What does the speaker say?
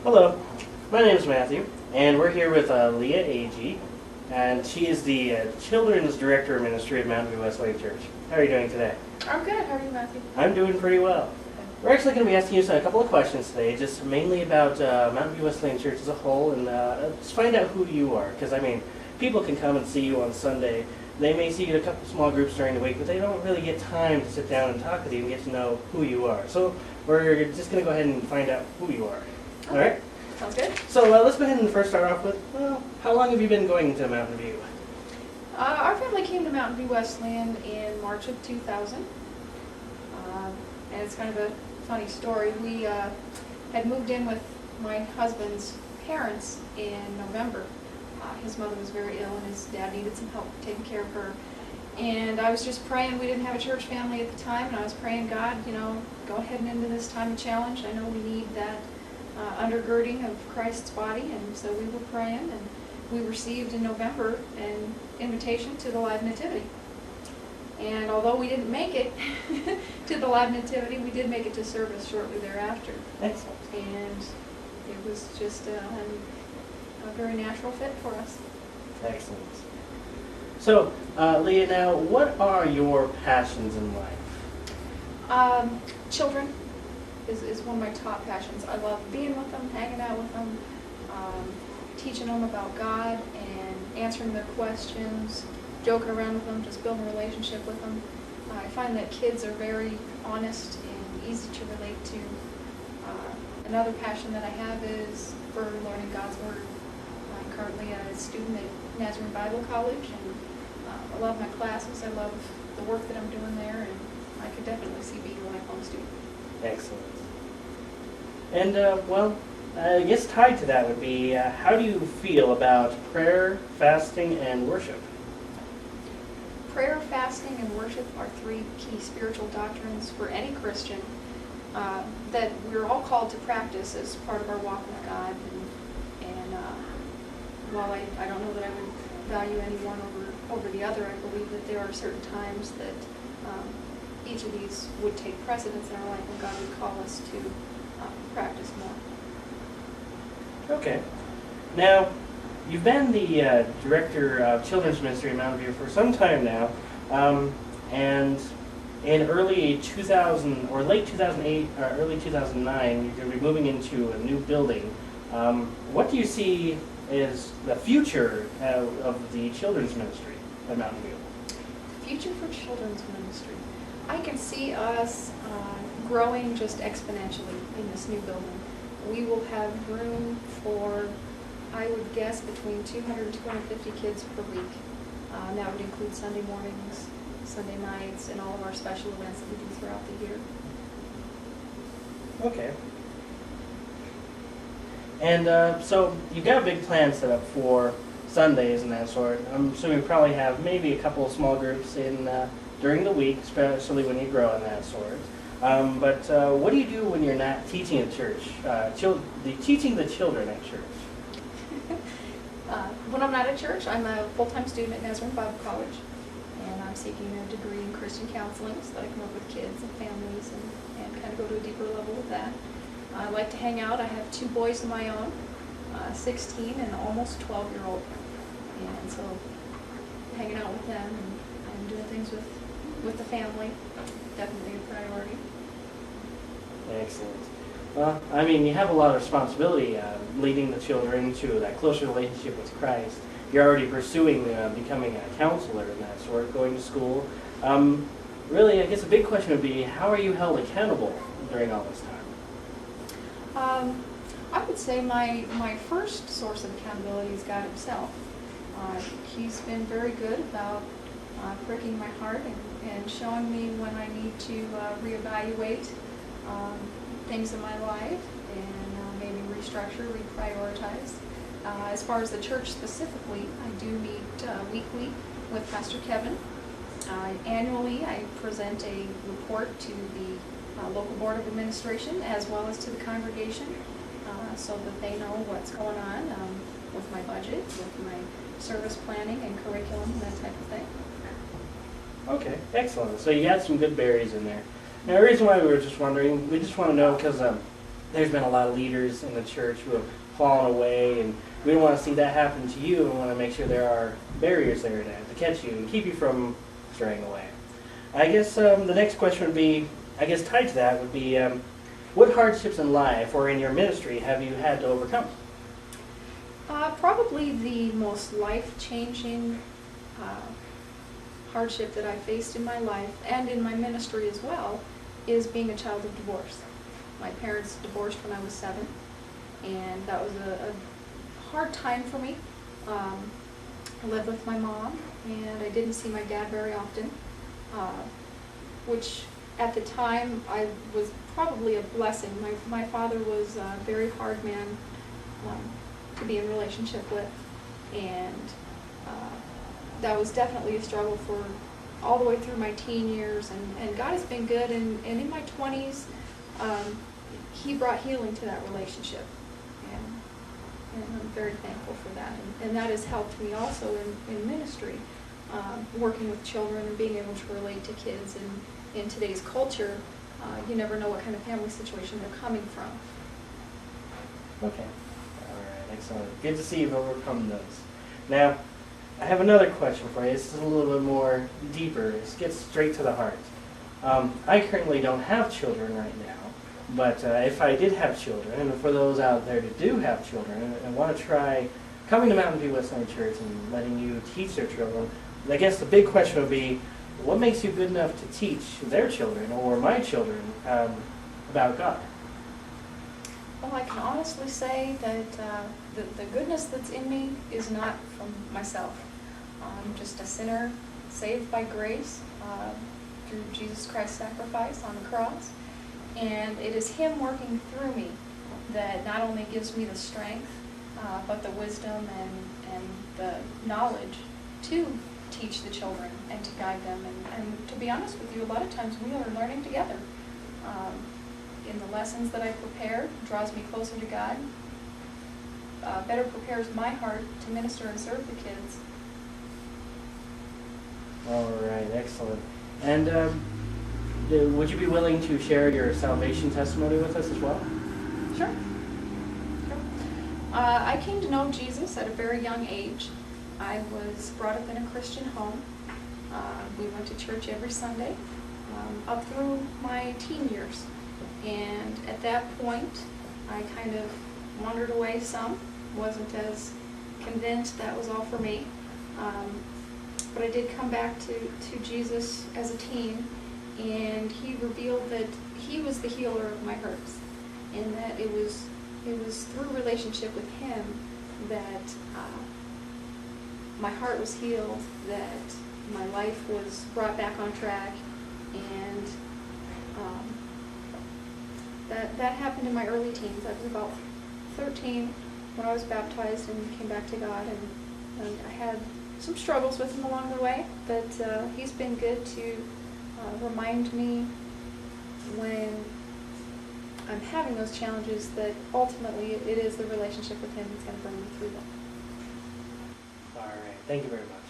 Hello, my name is Matthew, and we're here with Leah Agee, and she is the Children's Director of Ministry at Mountain View Wesleyan Church. How are you doing today? I'm good. How are you, Matthew? I'm doing pretty well. We're actually going to be asking you a couple of questions today, just mainly about Mountain View Wesleyan Church as a whole, and just find out who you are. Because, I mean, people can come and see you on Sunday. They may see you in a couple small groups during the week, but they don't really get time to sit down and talk with you and get to know who you are. So we're just going to go ahead and find out who you are. Okay. All right? Sounds good. So let's go ahead and first start off with, well, how long have you been going to Mountain View? Our family came to Mountain View Wesleyan in March of 2000. And it's kind of a funny story. We had moved in with my husband's parents in November. His mother was very ill and his dad needed some help taking care of her. And I was just praying. We didn't have a church family at the time, and I was praying, God, go ahead and into this time of challenge. I know we need that undergirding of Christ's body, and so we were praying, and we received in November an invitation to the Live Nativity. And although we didn't make it to the Live Nativity, we did make it to service shortly thereafter. Excellent. And it was just a very natural fit for us. Excellent. So, Leah, now, what are your passions in life? Children is one of my top passions. I love being with them, hanging out with them, teaching them about God and answering their questions, joking around with them, just building a relationship with them. I find that kids are very honest and easy to relate to. Another passion that I have is for learning God's Word. I'm currently a student at Nazarene Bible College, and I love my classes. I love the work that I'm doing there, and I could definitely see being a lifelong student. Excellent. And, well, I guess tied to that would be, how do you feel about prayer, fasting, and worship? Prayer, fasting, and worship are three key spiritual doctrines for any Christian that we're all called to practice as part of our walk with God. And while I don't know that I would value any one over the other, I believe that there are certain times that each of these would take precedence in our life, and God would call us to practice more. Okay. Now, you've been the Director of Children's Ministry at Mountain View for some time now, and in early 2000, or late 2008, or early 2009, you're going to be moving into a new building. What do you see as the future of the children's ministry at Mountain View? Future for children's ministry. I can see us growing just exponentially in this new building. We will have room for, I would guess, between 200 and 250 kids per week. That would include Sunday mornings, Sunday nights, and all of our special events that we do throughout the year. Okay. And so you've got a big plan set up for Sundays and that sort. I'm assuming you probably have maybe a couple of small groups in during the week, especially when you grow in that sort. But what do you do when you're not teaching at church? Teaching the children at church? When I'm not at church, I'm a full-time student at Nazarene Bible College, and I'm seeking a degree in Christian counseling so that I can work with kids and families and kind of go to a deeper level with that. I like to hang out. I have two boys of my own, 16 and almost 12-year-old, and so hanging out with them and doing things with the family, definitely a priority. Excellent. Well, I mean, you have a lot of responsibility leading the children to that closer relationship with Christ. You're already pursuing becoming a counselor and that sort, going to school. Really, I guess a big question would be, how are you held accountable during all this time? I would say my first source of accountability is God himself. He's been very good about pricking my heart and showing me when I need to reevaluate things in my life and maybe restructure, reprioritize. As far as the church specifically, I do meet weekly with Pastor Kevin. Annually, I present a report to the local board of administration as well as to the congregation so that they know what's going on with my budget, with my service planning and curriculum and that type of thing. Okay, excellent. So you got some good berries in there. Now, the reason why we were just wondering, we just want to know because there's been a lot of leaders in the church who have fallen away, and we don't want to see that happen to you. We want to make sure there are barriers there to catch you and keep you from straying away. I guess the next question would be, I guess tied to that would be, what hardships in life or in your ministry have you had to overcome? Probably the most life-changing hardship that I faced in my life and in my ministry as well is being a child of divorce. My parents divorced when I was 7, and that was a hard time for me. I lived with my mom, and I didn't see my dad very often, which at the time I was probably a blessing. My father was a very hard man to be in relationship with, and that was definitely a struggle for all the way through my teen years, and God has been good, and in my 20s He brought healing to that relationship, and I'm very thankful for that, and that has helped me also in ministry, working with children and being able to relate to kids, and in today's culture you never know what kind of family situation they're coming from. Okay. Excellent. Good to see you've overcome those. Now, I have another question for you. This is a little bit more deeper. This gets straight to the heart. I currently don't have children right now, but if I did have children, and for those out there that do have children and want to try coming to Mountain View Wesleyan Church and letting you teach their children, I guess the big question would be, what makes you good enough to teach their children or my children about God? Well, I can honestly say that the goodness that's in me is not from myself. I'm just a sinner saved by grace through Jesus Christ's sacrifice on the cross. And it is Him working through me that not only gives me the strength, but the wisdom and the knowledge to teach the children and to guide them. And to be honest with you, a lot of times we are learning together. In the lessons that I prepare, draws me closer to God, better prepares my heart to minister and serve the kids. All right, excellent. And would you be willing to share your salvation testimony with us as well? Sure. I came to know Jesus at a very young age. I was brought up in a Christian home. We went to church every Sunday up through my teen years. And at that point, I kind of wandered away some, wasn't as convinced that was all for me. But I did come back to Jesus as a teen, and He revealed that He was the healer of my hurts, and that it was through relationship with Him that my heart was healed, that my life was brought back on track, and that happened in my early teens. I was about 13 when I was baptized and came back to God, and I had some struggles with Him along the way, but He's been good to remind me when I'm having those challenges that ultimately it is the relationship with Him that's going to bring me through them. All right. Thank you very much.